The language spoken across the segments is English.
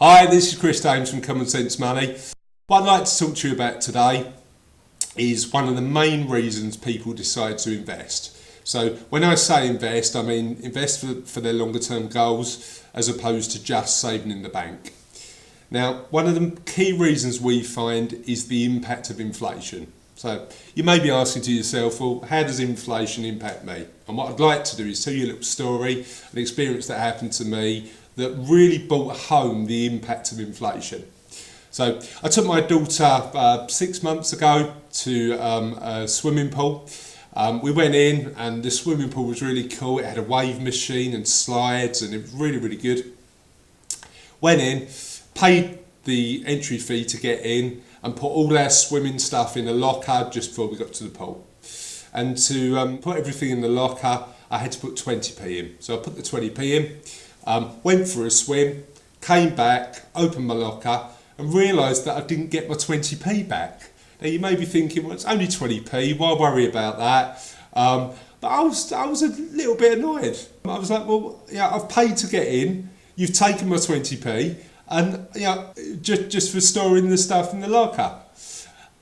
Hi, this is Chris Dames from Common Sense Money. What I'd like to talk to you about today is one of the main reasons people decide to invest. So when I say invest, I mean invest for their longer term goals as opposed to just saving in the bank. Now, one of the key reasons we find is the impact of inflation. So you may be asking to yourself, well, how does inflation impact me? And what I'd like to do is tell you a little story, an experience that happened to me that really brought home the impact of inflation. So I took my daughter 6 months ago to a swimming pool. We went in and the swimming pool was really cool. It had a wave machine and slides and it was really, really good. Went in, paid the entry fee to get in and put all our swimming stuff in a locker just before we got to the pool. And to put everything in the locker, I had to put 20p in. So I put the 20p in. Went for a swim, came back, opened my locker and realised that I didn't get my 20p back. Now you may be thinking, well, it's only 20p, why worry about that? But I was a little bit annoyed. I was like, well, yeah, I've paid to get in, you've taken my 20p and just for storing the stuff in the locker.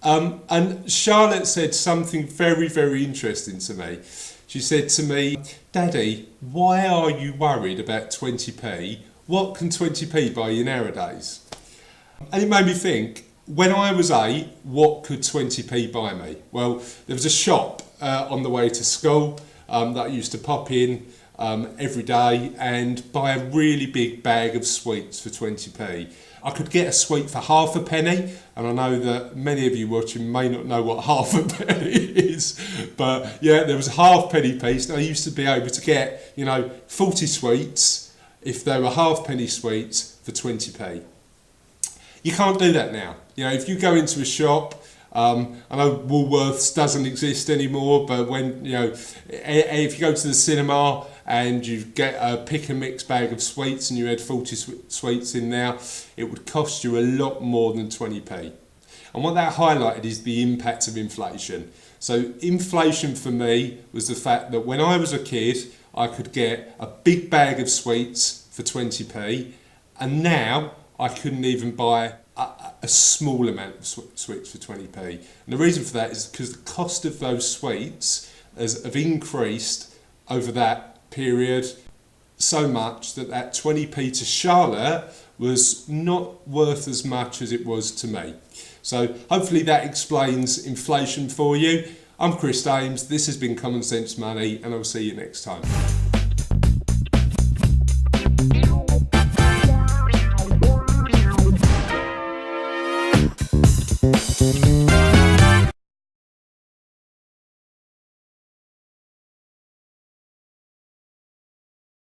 And Charlotte said something very, very interesting to me. She said to me, Daddy, why are you worried about 20p? What can 20p buy you nowadays? And it made me think, when I was 8, what could 20p buy me? Well, there was a shop on the way to school that I used to pop in every day and buy a really big bag of sweets for 20p. I could get a sweet for half a penny, and I know that many of you watching may not know what half a penny is, but yeah, there was a half penny piece, and I used to be able to get, 40 sweets if they were half penny sweets for 20p. You can't do that now. If you go into a shop, I know Woolworths doesn't exist anymore, but when if you go to the cinema and you get a pick and mix bag of sweets and you had 40 sweets in there, it would cost you a lot more than 20p. And what that highlighted is the impact of inflation. So inflation for me was the fact that when I was a kid, I could get a big bag of sweets for 20p, and now I couldn't even buy a small amount of sweets for 20p. And the reason for that is because the cost of those sweets have increased over that period so much that 20p to Charlotte was not worth as much as it was to me. So hopefully that explains inflation for you. I'm Chris Dames, this has been Common Sense Money, and I'll see you next time.